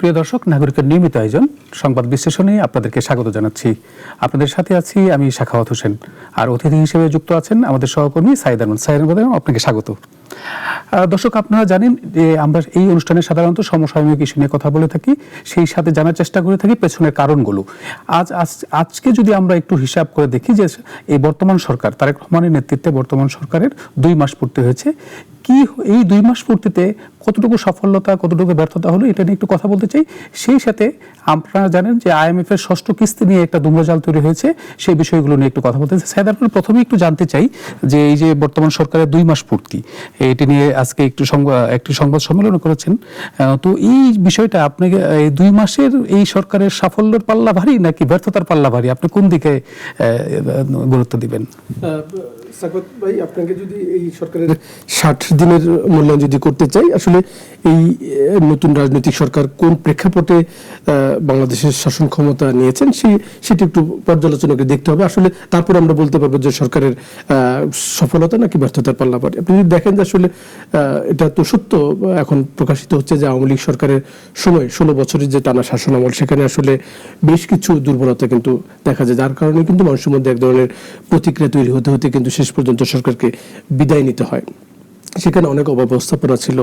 প্রিয় দর্শক, নাগরিকের নিয়মিত আয়োজন সংবাদ বিশ্লেষণে আপনাদেরকে স্বাগত জানাচ্ছি। আপনাদের সাথে আছি আমি সাখাওয়াত হোসেন, আর অতিথি হিসেবে যুক্ত আছেন আমাদের সহকর্মী সাইদ আহমেদ। সাইদ আহমেদ, আপনাকে স্বাগত। দর্শক, আপনারা জানেন যে আমরা এই অনুষ্ঠানে সাধারণত সমসাময়িক ইস্যু নিয়ে কথা বলে থাকি, সেই সাথে জানার চেষ্টা করে থাকি পেছনের কারণগুলো। আজকে যদি আমরা একটু হিসাব করে দেখি যে এই বর্তমান সরকার, তারেক রহমানের নেতৃত্বে বর্তমান সরকারের 2 মাস পূর্তি হয়েছে, কি এই 2 মাস পূর্তিতে কতটুকু সফলতা কতটুকু ব্যর্থতা হলো এটা নিয়ে একটু কথা বলতে চাই। সেই সাথে আপনারা জানেন যে IMF এর 6ষ্ঠ কিস্তি নিয়ে একটা ধূম্রজাল তৈরি হয়েছে, সেই বিষয়গুলো নিয়ে একটু কথা বলতে চাই। সাইদ, আপনার প্রথমে একটু জানতে চাই যে এই যে বর্তমান সরকারের 2 মাস পূর্তি, এটি নিয়ে আজকে একটি সংবাদ সম্মেলন করেছেন, তো এই বিষয়টা আপনাকে এই 2 মাসের এই সরকারের সাফল্যের পাল্লা ভারী নাকি ব্যর্থতার পাল্লা ভারী, আপনি কোন দিকে গুরুত্ব দিবেন? সাকত ভাই, আপনাকে যদি এই সরকারের 60 দিনের মূল্যায়ন যদি করতে চাই, আসলে এই নতুন রাজনৈতিক সরকার কোন প্রেক্ষাপটে বাংলাদেশের শাসন ক্ষমতা নিয়েছেন সেটি একটু পর্যালোচনা করে দেখতে হবে। আসলে তারপর আমরা বলতে পারবো যে সরকারের সফলতা নাকি ব্যর্থতার পাল্লা ভারী। আপনি যদি দেখেন যে আসলে এটা তো সত্য, এখন প্রকাশিত হচ্ছে যে আওয়ামী লীগ সরকারের সময় 16 বছরের যে টানা শাসন আমল, সেখানে আসলে বেশ কিছু দুর্বলতা কিন্তু দেখা যায়, যার কারণে কিন্তু মানুষের মধ্যে এক ধরনের প্রতিক্রিয়া তৈরি হতে হতে কিন্তু শেষ পর্যন্ত সরকারকে বিদায় নিতে হয়। সেখানে অনেক অব্যবস্থাপনা ছিল।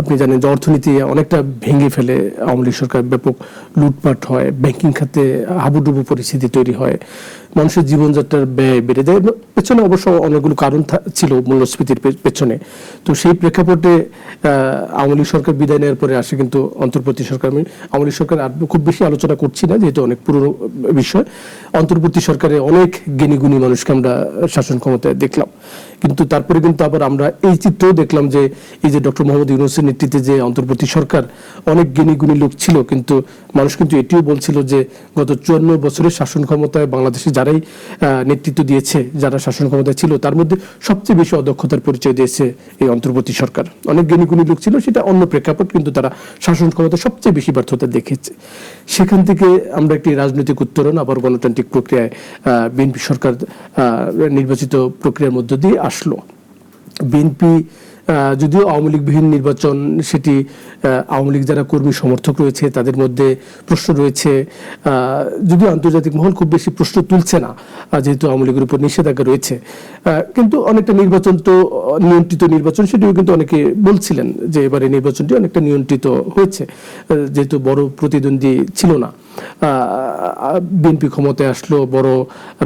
আপনি জানেন যে অর্থনীতি অনেকটা ভেঙে ফেলে আওয়ামী লীগ সরকার, ব্যাপক লুটপাট হয়, ব্যাংকিং খাতে হাবুডুবু পরিস্থিতি তৈরি হয়, মানুষের জীবনযাত্রার ব্যয় বেড়ে যায়। পেছনে অবশ্য অনেকগুলো কারণ ছিল মূল্যস্ফীতির পেছনে। তো সেই প্রেক্ষাপটে আওয়ামী লীগ সরকার বিদায় নেওয়ার পরে আসে কিন্তু অন্তর্বর্তী সরকার। আমি আওয়ামী লীগ সরকার আর খুব বেশি আলোচনা করছি না, যেহেতু অনেক পুরনো বিষয়। অন্তর্বর্তী সরকারে অনেক জ্ঞানীগুণী মানুষকে আমরা শাসন ক্ষমতায় দেখলাম, কিন্তু তারপরে কিন্তু আবার আমরা এই চিত্রও দেখলাম যে এই যে ডক্টর মোহাম্মদ ইউনূসের নেতৃত্বে যে অন্তর্বর্তী সরকার, অনেক জ্ঞানীগুণী লোক ছিল, কিন্তু মানুষ কিন্তু এটিও বলছিল যে গত 54 বছরের শাসন ক্ষমতায় বাংলাদেশে যারাই নেতৃত্ব দিয়েছে, যারা শাসন ক্ষমতায় ছিল, তার মধ্যে সবচেয়ে বেশি অদক্ষতার পরিচয় দিয়েছে এই অন্তর্বর্তী সরকার। অনেক জ্ঞানীগুণী লোক ছিল, সেটা অন্য প্রেক্ষাপট, কিন্তু তারা শাসন ক্ষমতায় সবচেয়ে বেশি ব্যর্থতা দেখেছে। সেখান থেকে আমরা একটি রাজনৈতিক উত্তরণ, আবার গণতান্ত্রিক প্রক্রিয়ায় বিএনপি সরকার নির্বাচিত প্রক্রিয়ার মধ্য দিয়ে আসলো। বিএনপি যদিও আওয়ামী লীগবিহীন নির্বাচন, সেটি আওয়ামী লীগ যারা কর্মী সমর্থক রয়েছে তাদের মধ্যে প্রশ্ন রয়েছে, যদিও আন্তর্জাতিক মহল খুব বেশি প্রশ্ন তুলছে না, যেহেতু আওয়ামী লীগের উপর নিষেধাজ্ঞা রয়েছে, কিন্তু অনেকটা নির্বাচন তো নিয়ন্ত্রিত নির্বাচন, সেটিও কিন্তু অনেকে বলছিলেন যে এবারে নির্বাচনটি অনেকটা নিয়ন্ত্রিত হয়েছে, যেহেতু বড় প্রতিদ্বন্দ্বী ছিল না। বিএনপি ক্ষমতায় আসলো, বড়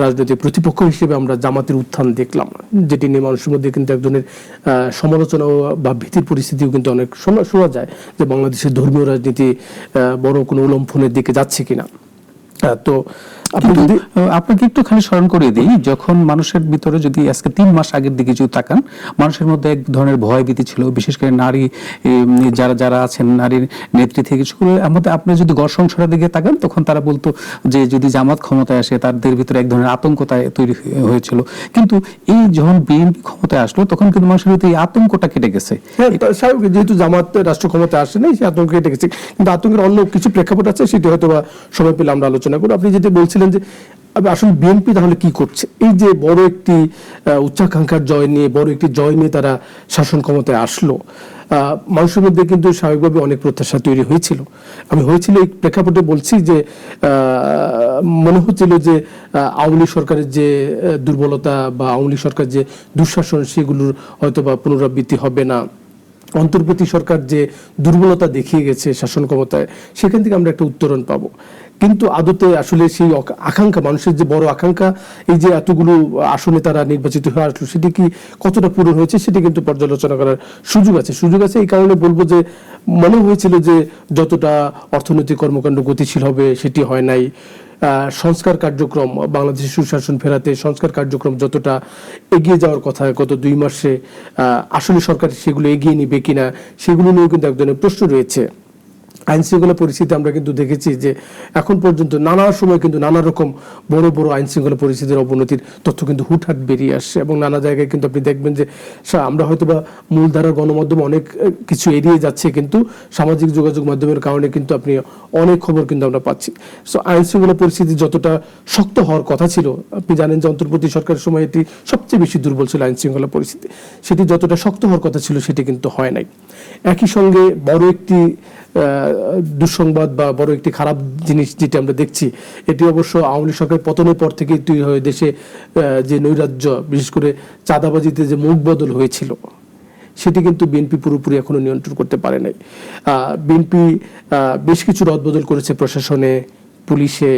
রাজনৈতিক প্রতিপক্ষ হিসেবে আমরা জামাতের উত্থান দেখলাম, যেটি নিয়ে মানুষের মধ্যে কিন্তু এক ধরনের সমালোচনা বা ভীতির পরিস্থিতিও কিন্তু অনেক সময় শোনা যায় যে বাংলাদেশের ধর্মীয় রাজনীতি বড় কোনো উলম্ফনের দিকে যাচ্ছে কিনা। তো আপনাকে একটুখানি স্মরণ করিয়ে দিই, যখন মানুষের ভিতরে যদি আজকে 3 মাস আগের দিকে যদি তাকান, মানুষের মধ্যে এক ধরনের ভয় ভীতি ছিল, বিশেষ করে নারী যারা আছেন, নারীর নেত্রী থেকে শুরু আমাদের, আপনি যদি গড় সংসারের দিকে তাকান, তখন তারা বলতো যে যদি জামাত ক্ষমতায় আসে, তাদের ভিতরে এক ধরনের আতঙ্ক তৈরি হয়েছিল। কিন্তু এই যখন বিএনপি ক্ষমতায় আসলো, তখন কিন্তু মানুষের ভিতরে এই আতঙ্কটা কেটে গেছে। স্বাভাবিক, যেহেতু জামাত রাষ্ট্র ক্ষমতায় আসে নাই, সেই আতঙ্ক কেটে গেছে, কিন্তু আতঙ্কের অন্য কিছু প্রেক্ষাপট আছে, সেটি হয়তো বা সময় পেলে আমরা আলোচনা করি। আপনি যেটা বলছিলেন যে আসলে বিএনপি তাহলে কি করছে, এই যে বড় একটি উচ্চাকাঙ্ক্ষার জয় নিয়ে, বড় একটি জয় নিয়ে তারা শাসন ক্ষমতায় আসলো, মানুষের মধ্যে কিন্তু স্বাভাবিকভাবে অনেক প্রত্যাশা তৈরি হয়েছিল। এই প্রেক্ষাপটে বলছি যে মনে হচ্ছিল যে আওয়ামী লীগ সরকারের যে দুর্বলতা বা আওয়ামী লীগ সরকার যে দুঃশাসন, সেগুলোর হয়তো বা পুনরাবৃত্তি হবে না। অন্তর্বর্তী সরকার যে দুর্বলতা দেখিয়ে গেছে শাসন ক্ষমতায়, সেখান থেকে আমরা একটা উত্তরণ পাবো। কিন্তু আদতে আসলে সেই আকাঙ্ক্ষা, মানুষের যে বড় আকাঙ্ক্ষা, এই যে এতগুলো আসনে তারা নির্বাচিত হয়ে আসলো, সেটি কি কতটা পূরণ হয়েছে, সেটি কিন্তু পর্যালোচনা করার সুযোগ আছে। এই কারণে বলবো যে মনে হয়েছিল যে যতটা অর্থনৈতিক কর্মকাণ্ড গতিশীল হবে, সেটি হয় নাই। সংস্কার কার্যক্রম, বাংলাদেশের সুশাসন ফেরাতে সংস্কার কার্যক্রম যতটা এগিয়ে যাওয়ার কথা গত 2 মাসে, আসলে সরকার সেগুলো এগিয়ে নিবে কিনা, সেগুলো নিয়েও কিন্তু এক ধরনের প্রশ্ন রয়েছে। আইন শৃঙ্খলা পরিস্থিতি আমরা কিন্তু দেখেছি যে এখন পর্যন্ত নানা সময় কিন্তু নানা রকম বড় বড় আইন শৃঙ্খলা পরিস্থিতির অবনতির তথ্য কিন্তু হুটহাট বেরিয়ে আসছে, এবং নানা জায়গায় কিন্তু আপনি দেখবেন যে আমরা হয়তো বা মূলধারার গণমাধ্যমে অনেক কিছু এড়িয়ে যাচ্ছে, কিন্তু সামাজিক যোগাযোগ মাধ্যমের কারণে কিন্তু আপনি অনেক খবর কিন্তু আমরা পাচ্ছি। সো আইন শৃঙ্খলা পরিস্থিতি যতটা শক্ত হওয়ার কথা ছিল, আপনি জানেন যে অন্তর্বর্তী সরকারের সময় এটি সবচেয়ে বেশি দুর্বল ছিল আইন শৃঙ্খলা পরিস্থিতি, সেটি যতটা শক্ত হওয়ার কথা ছিল সেটি কিন্তু হয় নাই। একই সঙ্গে বড় একটি দুঃসংবাদ বা বড় একটি খারাপ জিনিস যেটা আমরা দেখছি, এটি অবশ্য আওয়ামী লীগ সরকারের পতনের পর থেকেই তৈরি হয়ে দেশে যে নৈরাজ্য, বিশেষ করে চাঁদাবাজিতে যে মুখ বদল হয়েছিল, সেটি কিন্তু বিএনপি পুরোপুরি এখনো নিয়ন্ত্রণ করতে পারে নাই। বিএনপি বেশ কিছু রদবদল করেছে প্রশাসনে, পুলিশে,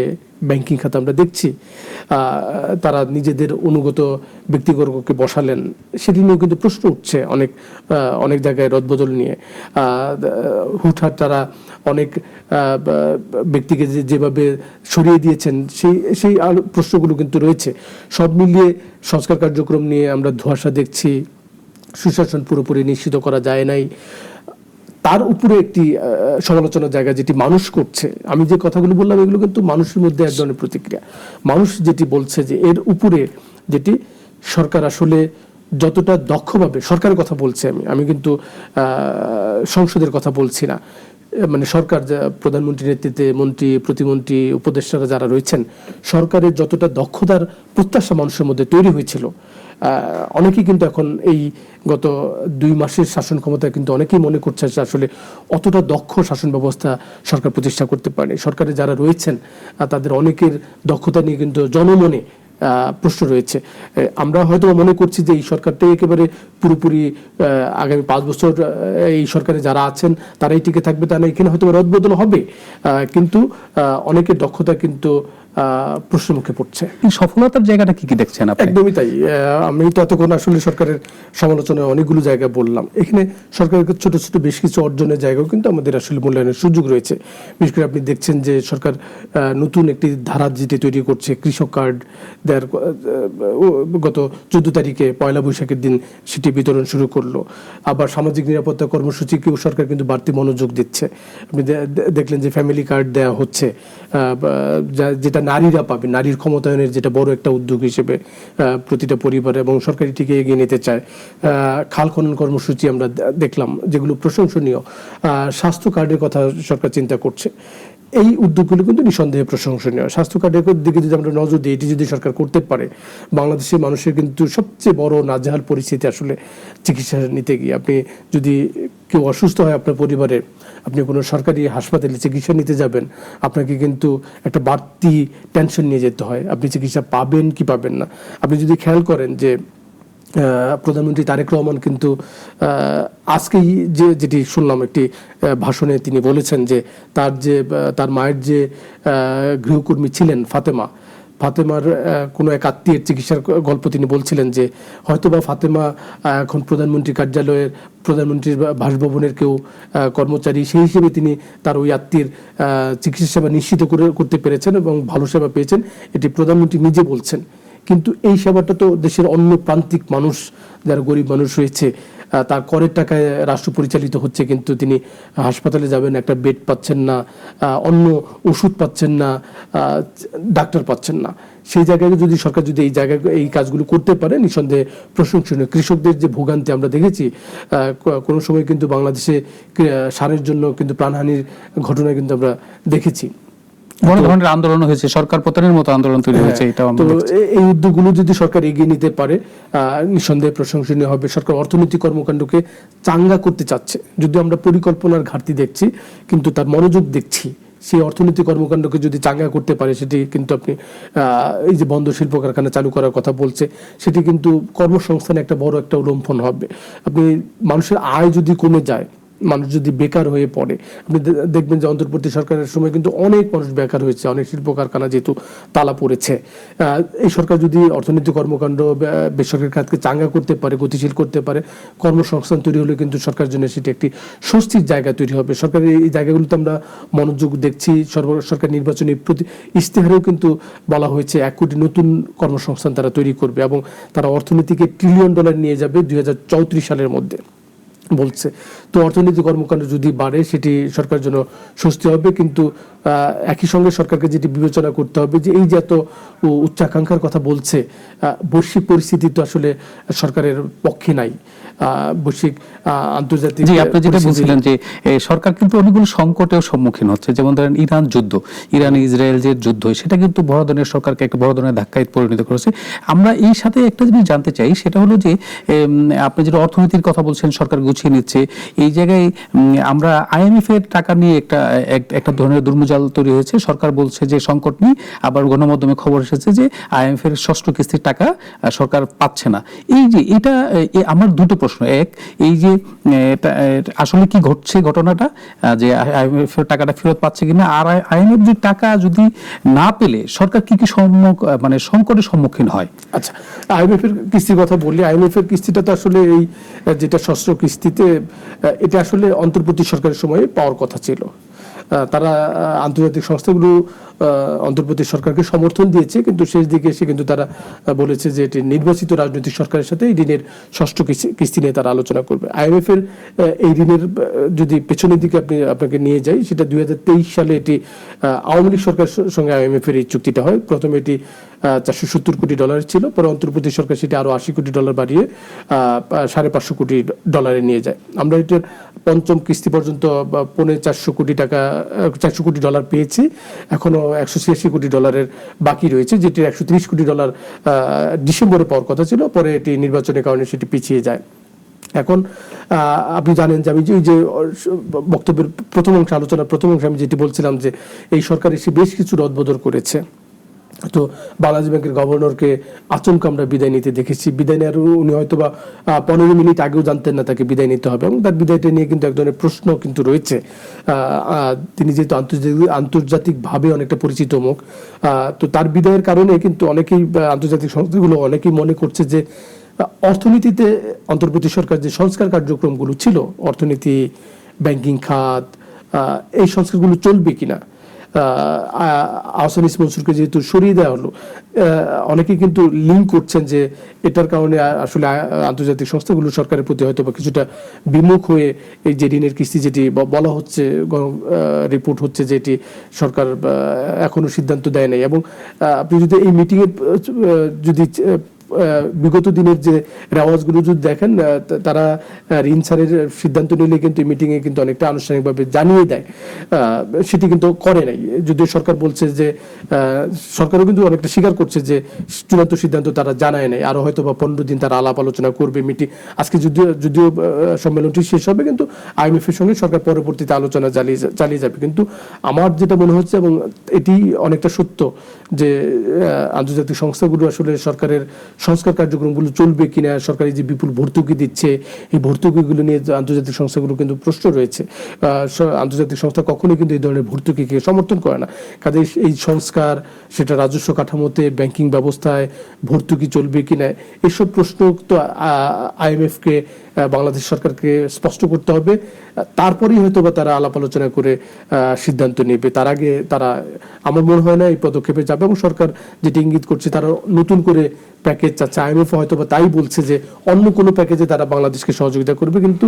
ব্যাংকিং খাতে আমরা দেখছি। তারা নিজেদের অনুগত ব্যক্তিবর্গকে বসালেন, সেটি নিয়েও কিন্তু প্রশ্ন উঠছে অনেক জায়গায় রদবদল নিয়ে। হুটহাট তারা অনেক ব্যক্তিকে যেভাবে সরিয়ে দিয়েছেন, সেই প্রশ্নগুলো কিন্তু রয়েছে। সব মিলিয়ে সংস্কার কার্যক্রম নিয়ে আমরা ধোঁয়াশা দেখছি, সুশাসন পুরোপুরি নিশ্চিত করা যায় নাই। তার উপরে একটি সমালোচনার জায়গা যেটি মানুষ করছে, আমি যে কথাগুলো বললাম এগুলো কিন্তু মানুষের মধ্যে এক ধরনের প্রতিক্রিয়া। মানুষ যেটি বলছে যে এর উপরে যেটি সরকার আসলে যতটা দক্ষভাবে, সরকারের কথা বলছি আমি কিন্তু সংসদের কথা বলছি না, মানে সরকার, প্রধানমন্ত্রীর নেতৃত্বে মন্ত্রী, প্রতিমন্ত্রী, উপদেষ্টারা যারা রয়েছেন, সরকারের যতটা দক্ষতার প্রত্যাশা মানুষের মধ্যে তৈরি হয়েছিল, অনেকেই কিন্তু এখন এই গত 2 মাসের শাসন ক্ষমতায় কিন্তু অনেকেই মনে করছে যে আসলে অতটা দক্ষ শাসন ব্যবস্থা সরকার প্রতিষ্ঠা করতে পারেনি। সরকারে যারা রয়েছেন তাদের অনেকের দক্ষতা নিয়ে কিন্তু জনমনে প্রশ্ন রয়েছে। আমরা হয়তো মনে করছি যে এই সরকারটাই একেবারে পুরোপুরি আগামী 5 বছর এই সরকারে যারা আছেন তারাই টিকে থাকবে, তা না, এখানে হয়তো রদবদল হবে, কিন্তু অনেকের দক্ষতা কিন্তু প্রশ্নমুখে পড়ছে। এই সফলতার জায়গাটা কি দেখছেন আপনি? একদমই তাই। আমি তো এতক্ষণ আসলে সরকারের সমালোচনায় অনেকগুলো জায়গা বললাম, এখানে সরকারের ছোট ছোট বেশ কিছু অর্জনের জায়গাও কিন্তু আমাদের আসলে মূল্যায়নের সুযোগ রয়েছে। বিশেষ করে আপনি দেখছেন যে সরকার নতুন একটি ধারা যেটি তৈরি করছে, কৃষক কার্ড দেওয়ার গত 14 তারিখে পয়লা বৈশাখের দিন সেটি বিতরণ শুরু করলো। আবার সামাজিক নিরাপত্তা কর্মসূচিকেও সরকার কিন্তু বাড়তি মনোযোগ দিচ্ছে। আপনি দেখলেন যে ফ্যামিলি কার্ড দেওয়া হচ্ছে, যেটা নারীরা পাবে, নারীর ক্ষমতায়নের যেটা বড় একটা উদ্যোগ হিসেবে প্রতিটা পরিবার এবং সরকারি টিকে এগিয়ে নিতে চায়। খাল খনন কর্মসূচি আমরা দেখলাম, যেগুলো প্রশংসনীয়। স্বাস্থ্য কার্ডের কথা সরকার চিন্তা করছে। এই উদ্যোগগুলো কিন্তু নিঃসন্দেহে প্রশংসনীয়। স্বাস্থ্য কার্ডের দিকে যদি আমরা নজর দিই, এটি যদি সরকার করতে পারে, বাংলাদেশের মানুষের কিন্তু সবচেয়ে বড় নাজেহাল পরিস্থিতি আসলে চিকিৎসা নিতে গিয়ে। আপনি যদি কেউ অসুস্থ হয় আপনার পরিবারে, আপনি কোনো সরকারি হাসপাতালে চিকিৎসা নিতে যাবেন, আপনাকে কিন্তু একটা বাড়তি টেনশন নিয়ে যেতে হয়, আপনি চিকিৎসা পাবেন কি পাবেন না। আপনি যদি খেয়াল করেন যে প্রধানমন্ত্রী তারেক রহমান কিন্তু আজকেই যেটি শুনলাম একটি ভাষণে তিনি বলেছেন যে তার মায়ের যে গৃহকর্মী ছিলেন ফাতেমার কোনো এক আত্মীয়ের চিকিৎসার গল্প তিনি বলছিলেন যে হয়তোবা ফাতেমা এখন প্রধানমন্ত্রীর কার্যালয়ের, প্রধানমন্ত্রীর বাসভবনের কেউ কর্মচারী, সেই হিসেবে তিনি তার ওই আত্মীয়ের চিকিৎসা সেবা নিশ্চিত করতে পেরেছেন এবং ভালো সেবা পেয়েছেন, এটি প্রধানমন্ত্রী নিজে বলছেন। কিন্তু এই সেবাটা তো দেশের অন্য প্রান্তিক মানুষ, যারা গরিব মানুষ রয়েছে, তার করের টাকায় রাষ্ট্র পরিচালিত হচ্ছে, কিন্তু তিনি হাসপাতালে যাবেন, একটা বেড পাচ্ছেন না, অন্য ওষুধ পাচ্ছেন না, ডাক্তার পাচ্ছেন না। সেই জায়গায় যদি সরকার যদি এই কাজগুলো করতে পারে, নিঃসন্দেহে প্রশংসনীয়। কৃষকদের যে ভোগান্তি আমরা দেখেছি, কোনো সময় কিন্তু বাংলাদেশে সারের জন্য কিন্তু প্রাণহানির ঘটনা কিন্তু আমরা দেখেছি। বড় ধরনের আন্দোলন হয়েছে, সরকার পতনের মতো আন্দোলন তৈরি হয়েছে। তো এই উদ্যোগগুলো যদি সরকার এগিয়ে নিতে পারে, নিঃসন্দেহে প্রশংসনীয় হবে। সরকার অর্থনৈতিক কর্মকাণ্ডকে চাঙ্গা করতে চাচ্ছে, যদি আমরা পরিকল্পনার ঘাটতি দেখছি, কিন্তু তার মনোযোগ দেখছি। সেই অর্থনৈতিক কর্মকাণ্ডকে যদি চাঙ্গা করতে পারে, সেটি কিন্তু আপনি এই যে বন্দর শিল্প কারখানা চালু করার কথা বলছে, সেটি কিন্তু কর্মসংস্থানে একটা বড় একটা উল্লম্ফন হবে। আপনি মানুষের আয় যদি কমে যায়, মানুষ যদি বেকার হয়ে পড়ে, আপনি দেখবেন যে অন্তর্বর্তী সরকারের সময় কিন্তু অনেক মানুষ বেকার হয়েছে, অনেক শিল্প কারখানা যেহেতু তালা পড়েছে। এই সরকার যদি অর্থনৈতিক কর্মকাণ্ড, বেসরকারি খাতকে চাঙ্গা করতে পারে, গতিশীল করতে পারে, কর্মসংস্থান তৈরি হলে কিন্তু সরকারের জন্য সেটি একটি স্বস্তির জায়গা তৈরি হবে। সরকারের এই জায়গাগুলোতে আমরা মনোযোগ দেখছি। সরকার নির্বাচনী ইশতেহারেও কিন্তু বলা হয়েছে 1 কোটি নতুন কর্মসংস্থান তারা তৈরি করবে এবং তারা অর্থনীতিকে $1 ট্রিলিয়ন নিয়ে যাবে 2034 সালের মধ্যে বলছে। তো অর্থনৈতিক কর্মকাণ্ড যদি বাড়ে, সেটি সরকারের জন্য স্বস্তি হবে। কিন্তু একই সঙ্গে সরকারকে যেটি বিবেচনা করতে হবে যে এই যে এত উচ্চাকাঙ্ক্ষার কথা বলছে, বৈশ্বিক পরিস্থিতি তো আসলে সরকারের পক্ষে নাই। বৈশ্বিক আন্তর্জাতিক, আপনি যেটা বলছিলেন যে সরকার কিন্তু অনেকগুলো সংকটের সম্মুখীন হচ্ছে, যেমন ধরেন ইরান যুদ্ধ, ইরান ইসরায়েল যে যুদ্ধ, সেটা কিন্তু বড় ধরনের সরকারকে একটা বড় ধরনের ধাক্কায় পরিণত করেছে। আমরা এই সাথে একটা জিনিস জানতে চাই, সেটা হলো যে আপনি যেটা অর্থনীতির কথা বলছেন, সরকার গুছিয়ে নিচ্ছে, এই জায়গায় আমরা IMF এর টাকা নিয়ে একটা ধরনের দুর্মজাল তৈরি হয়েছে। সরকার বলছে যে সংকট নেই, আবার গণমাধ্যমে খবর এসেছে যে IMF এর ষষ্ঠ কিস্তির টাকা সরকার পাচ্ছে না। এই যে এটা আমার দুটো প্রশ্ন। এক, এই যে আসলে কি ঘটছে ঘটনাটা, যে IMF এর টাকাটা ফেরত পাচ্ছে কিনা, আর IMF যে টাকা যদি না পেলে সরকার কি কি সংকটের সম্মুখীন হয়। আচ্ছা, IMF এর কিস্তির কথা বললি, IMF এর কিস্তিটা তো আসলে এই যেটা ষষ্ঠ কিস্তিতে, এটা আসলে অন্তর্বর্তী সরকারের সময় পাওয়ার কথা ছিল। তারা আন্তর্জাতিক সংস্থাগুলো অন্তর্বর্তী সরকারকে সমর্থন দিয়েছে, কিন্তু শেষ দিকে এসে কিন্তু তারা বলেছে যে এটি নির্বাচিত রাজনৈতিক সরকারের সাথে এই ঋণের ষষ্ঠ কিস্তি নিয়ে তারা আলোচনা করবে। IMF এর এই ঋণের যদি পেছনের দিকে আপনাকে নিয়ে যাই, সেটা 2023 সালে এটি আওয়ামী লীগ সরকারের সঙ্গে IMF এর এই চুক্তিটা হয়। প্রথমে এটি $470 কোটি ছিল, পরে অন্তর্বর্তী সরকার সেটি আরো $80 কোটি বাড়িয়ে $550 কোটি নিয়ে যায়। আমরা এটার পঞ্চম কিস্তি পর্যন্ত $450 কোটি পেয়েছি, এখনো $186 কোটি বাকি রয়েছে, যেটির $130 কোটি ডিসেম্বরে পাওয়ার কথা ছিল, পরে এটি নির্বাচনের কারণে সেটি পিছিয়ে যায়। এখন আপনি জানেন যে আমি যে বক্তব্যের প্রথম অংশ আলোচনার প্রথম অংশে আমি যেটি বলছিলাম যে এই সরকার এসে বেশ কিছু রদবদল করেছে। তো বাংলাদেশ ব্যাংকের গভর্নরকে আচমকা আমরা বিদায় নিতে দেখেছি। বিদায় নেওয়ার উনি হয়তো বা 15 মিনিট আগেও জানতেন না তাকে বিদায় নিতে হবে, এবং তার বিদায়টা নিয়ে কিন্তু এক ধরনের প্রশ্ন কিন্তু রয়েছে। তিনি যেহেতু আন্তর্জাতিকভাবে অনেকটা পরিচিত মুখ, তো তার বিদায়ের কারণে কিন্তু অনেকেই আন্তর্জাতিক সংস্থাগুলো অনেকেই মনে করছে যে অর্থনীতিতে অন্তর্বর্তী সরকার যে সংস্কার কার্যক্রমগুলো ছিল, অর্থনীতি, ব্যাংকিং খাত, এই সংস্কারগুলো চলবে কিনা। আহসান ইসা মনসুরকে যেহেতু সরিয়ে দেওয়া হলো, অনেকেই কিন্তু লিঙ্ক করছেন যে এটার কারণে আসলে আন্তর্জাতিক সংস্থাগুলো সরকারের প্রতি হয়তো বা কিছুটা বিমুখ হয়ে এই যে ঋণের কিস্তি যেটি বলা হচ্ছে, রিপোর্ট হচ্ছে যে এটি সরকার এখনো সিদ্ধান্ত দেয় নাই। এবং আপনি যদি এই মিটিংয়ের যদি বিগত দিনের যে রেওয়াজগুলো যদি দেখেন, তারা ঋণ ছাড়ের সিদ্ধান্ত নিলে কিন্তু মিটিংয়ে কিন্তু অনেকটা আনুষ্ঠানিকভাবে জানিয়ে দেয়, সেটি কিন্তু করে নাই। যদিও সরকার বলছে যে সরকারও কিন্তু অনেকটা স্বীকার করছে যে চূড়ান্ত সিদ্ধান্ত তারা জানায় নাই, আরো হয়তো বা 15 দিন তারা আলাপ আলোচনা করবে। আজকে যদিও সম্মেলনটি শেষ হবে, কিন্তু IMF এর সঙ্গে সরকার পরবর্তীতে আলোচনা চালিয়ে যাবে। কিন্তু আমার যেটা মনে হচ্ছে, এবং এটি অনেকটা সত্য, যে আন্তর্জাতিক সংস্থাগুলো আসলে সরকারের সংস্কার কার্যক্রমগুলো চলবে কিনা, সরকারি যে বিপুল ভর্তুকি দিচ্ছে, এই ভর্তুকিগুলো নিয়ে আন্তর্জাতিক সংস্থাগুলো কিন্তু প্রশ্ন রয়েছে। আন্তর্জাতিক সংস্থা কখনোই কিন্তু এই ধরনের ভর্তুকিকে সমর্থন করে না। কাজে এই সংস্কার, সেটা রাজস্ব কাঠামোতে, ব্যাংকিং ব্যবস্থায় ভর্তুকি চলবে কিনা, এসব প্রশ্ন তো IMF কে, বাংলাদেশ সরকারকে স্পষ্ট করতে হবে। তারপরেই হয়তো বা তারা আলাপ আলোচনা করে সিদ্ধান্ত নেবে। তার আগে তারা, আমার মনে হয় না এই পদক্ষেপে যাবে। এবং সরকার যেটি ইঙ্গিত করছে, তারা নতুন করে প্যাকেজ চাচ্ছে। IMF হয়তো বা তাই বলছে যে অন্য কোনো প্যাকেজে তারা বাংলাদেশকে সহযোগিতা করবে, কিন্তু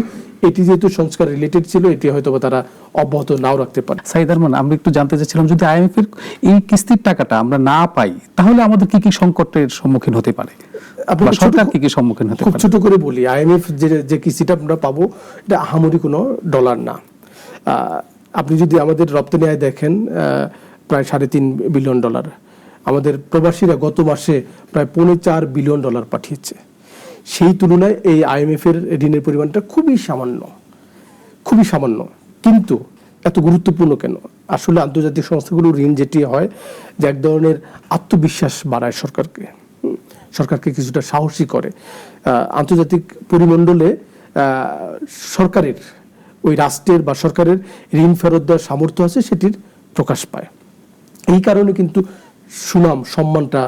এটি যেহেতু সংস্কার রিলেটেড ছিল, এটি হয়তো বা তারা অব্যাহত নাও রাখতে পারে। সাইদ আরমান, আমরা একটু জানতে চাচ্ছিলাম, যদি IMF এর এই কিস্তির টাকাটা আমরা না পাই, তাহলে আমাদের কি কি সংকটের সম্মুখীন হতে পারে, সরকার কি কি সম্মুখীন হতে খুব পারে? ছোট করে বলি, IMF যে কিস্তিটা আমরা পাবো, এটা আহামরি কোনো ডলার না। আপনি যদি আমাদের রপ্তানি আয় দেখেন, প্রায় $3.5 বিলিয়ন। আমাদের প্রবাসীরা গত মাসে প্রায় $4.25 বিলিয়ন পাঠিয়েছে। সেই তুলনায় এই IMF এর ঋণের পরিমাণটা খুবই সামান্য। কিন্তু এত গুরুত্বপূর্ণ কেন? আসলে আন্তর্জাতিক সংস্থাগুলোর ঋণ যেটি হয়, যে এক ধরনের আত্মবিশ্বাস বাড়ায় সরকারকে কিছুটা সাহসী করে। আন্তর্জাতিক পরিমণ্ডলে সরকারের, ওই রাষ্ট্রের বা সরকারের ঋণ ফেরত দেওয়ার সামর্থ্য আছে, সেটির প্রকাশ পায়। এই কারণে কিন্তু সুনাম, সম্মানটা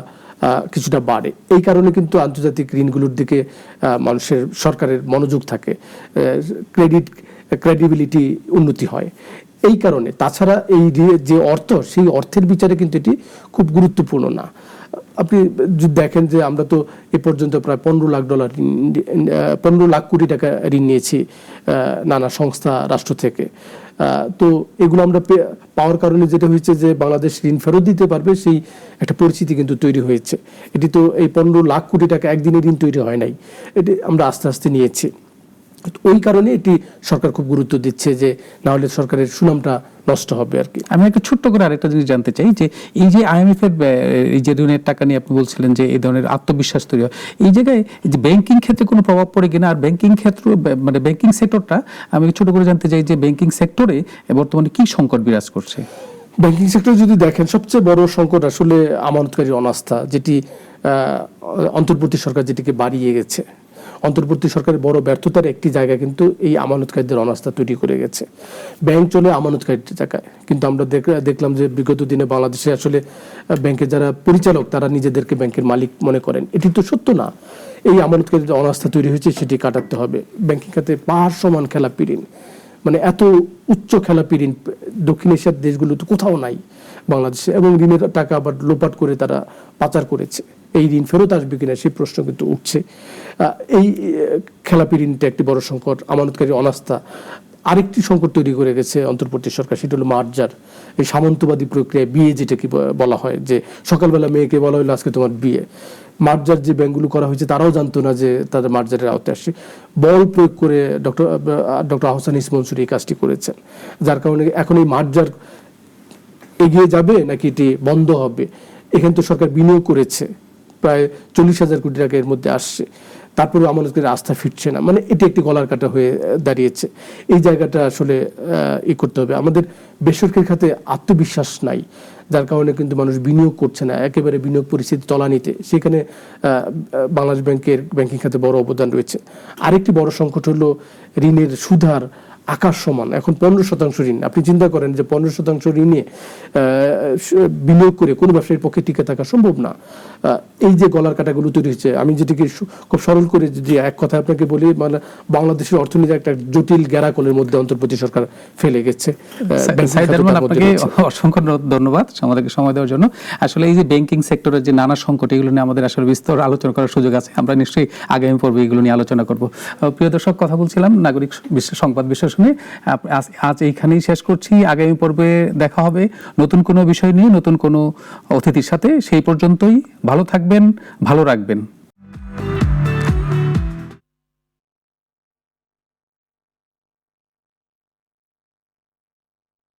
কিছুটা বাড়ে। এই কারণে কিন্তু আন্তর্জাতিক ঋণগুলোর দিকে সরকারের মনোযোগ থাকে, ক্রেডিবিলিটি উন্নতি হয়। এই কারণে, তাছাড়া এই যে অর্থ, সেই অর্থের বিচারে কিন্তু এটি খুব গুরুত্বপূর্ণ না। আপনি যদি দেখেন যে আমরা তো এ পর্যন্ত প্রায় $15 লাখ কোটি ঋণ নিয়েছি নানা সংস্থা, রাষ্ট্র থেকে। তো এগুলো আমরা পাওয়ার কারণে যেটা হয়েছে যে বাংলাদেশ ঋণ ফেরত দিতে পারবে, সেই একটা পরিস্থিতি কিন্তু তৈরি হয়েছে। এটি তো এই $15 লাখ কোটি একদিনে ঋণ তৈরি হয় নাই, এটি আমরা আস্তে আস্তে নিয়েছি। ওই কারণে এটি সরকার খুব গুরুত্ব দিচ্ছে, যে না হলে সরকারের সুনামটা নষ্ট হবে আর কি। আমি একটু ছোট্ট করে আরেকটা জিনিস জানতে চাই, যে এই যে IMF এর এই যে ঋণের টাকা নিয়ে আপনি বলছিলেন যে এই ধরনের আত্মবিশ্বাস তৈরি হয়, এই জায়গায় এই যে ব্যাংকিং ক্ষেত্রে কোনো প্রভাব পড়ে কিনা, আর ব্যাংকিং ক্ষেত্র মানে ব্যাংকিং সেক্টরটা আমি ছোট করে জানতে চাই যে ব্যাংকিং সেক্টরে বর্তমানে কি সংকট বিরাজ করছে? ব্যাংকিং সেক্টর যদি দেখেন, সবচেয়ে বড় সংকট আসলে আমানতকারী অনাস্থা, যেটি অন্তর্বর্তী সরকার যেটিকে বাড়িয়ে গেছে। অন্তর্বর্তী সরকারের বড় ব্যর্থতার একটি জায়গা কিন্তু এই আমানতকারীদের অনাস্থা তৈরি করে গেছে। ব্যাংক চলে আমানতকারীদের জায়গায়, কিন্তু আমরা দেখলাম যে বিগত দিনে বাংলাদেশে আসলে ব্যাংকের যারা পরিচালক তারা নিজেদেরকে ব্যাংকের মালিক মনে করেন। এটি তো সত্য না। এই আমানতকারীদের অনাস্থা তৈরি হয়েছে, সেটি কাটাতে হবে। ব্যাংকিং খাতে পাহাড় সমান খেলাপি ঋণ, মানে এত উচ্চ খেলাপি ঋণ দক্ষিণ এশিয়ার দেশগুলোতে কোথাও নাই বাংলাদেশে, এবং ঋণের টাকা আবার লোপাট করে তারা পাচার করেছে। এই ঋণ ফেরত আসবে কিনা সেই প্রশ্ন কিন্তু উঠছে। এই খেলাপি ঋণটা একটি বড় সংকট, আমানতকারী অনাস্থা। আরেকটি সংকট তৈরি করে গেছে অন্তর্বর্তী সরকার, সেটা হলো মার্জার, এই সামন্তবাদী প্রক্রিয়ায় বিয়ে, যেটাকে বলা হয়, যে সকালবেলা মেয়েকে বলা হলো আজকে তোমার বিয়ে। মার্জার যে ব্যাংকগুলো করা হয়েছে তারাও জানতো না যে তাদের মার্জারের আওতায় আসছে। বল প্রয়োগ করে ডক্টর আহসান ইসমনসুর এই কাজটি করেছেন, যার কারণে এখন এই মার্জার এগিয়ে যাবে নাকি এটি বন্ধ হবে। এখানে তো সরকার বিনিয়োগ করেছে, প্রায় 40,000 কোটি টাকা এর মধ্যে আসছে, তারপরে আমাদের আস্থা ফিরছে না। মানে এটি একটি গলার কাটা হয়ে দাঁড়িয়েছে। এই জায়গাটা আসলে করতে হবে। আমাদের বেসরকারি খাতে আত্মবিশ্বাস নাই, যার কারণে কিন্তু মানুষ বিনিয়োগ করছে না, একেবারে বিনিয়োগ পরিস্থিতি তলানিতে। সেখানে বাংলাদেশ ব্যাংকের ব্যাংকিং খাতে বড় অবদান রয়েছে। আরেকটি বড় সংকট হলো ঋণের সুদহার আকাশ সমান, এখন 15% ঋণ। আপনি চিন্তা করেন যে 15% ঋণে বিনিয়োগ করে কোনো ব্যবসায়ীর পক্ষে টিকে থাকা সম্ভব না। এই যে গলার কাটাগুলো তৈরি হচ্ছে, আমি যেটিকে খুব সরল করে যদি এক কথা আপনাকে বলি, মানে বাংলাদেশের অর্থনীতি একটা জটিল গ্যারাকলের মধ্যে অন্তর্বর্তী সরকার ফেলে গেছে। আপনাকে অসংখ্য ধন্যবাদ আমাদেরকে সময় দেওয়ার জন্য। আসলে এই যে ব্যাংকিং সেক্টরের যে নানা সংকট, এগুলো নিয়ে আমাদের আসলে বিস্তর আলোচনা করার সুযোগ আছে। আমরা নিশ্চয়ই আগামী পর্বে এগুলো নিয়ে আলোচনা করব। প্রিয় দর্শক, কথা বলছিলাম নাগরিক সংবাদ বিশ্লেষণে। আজ এইখানেই শেষ করছি। আগামী পর্বে দেখা হবে নতুন কোনো বিষয় নিয়ে, নতুন কোনো অতিথির সাথে। সেই পর্যন্তই ভালো থাকবেন, ভালো রাখবেন।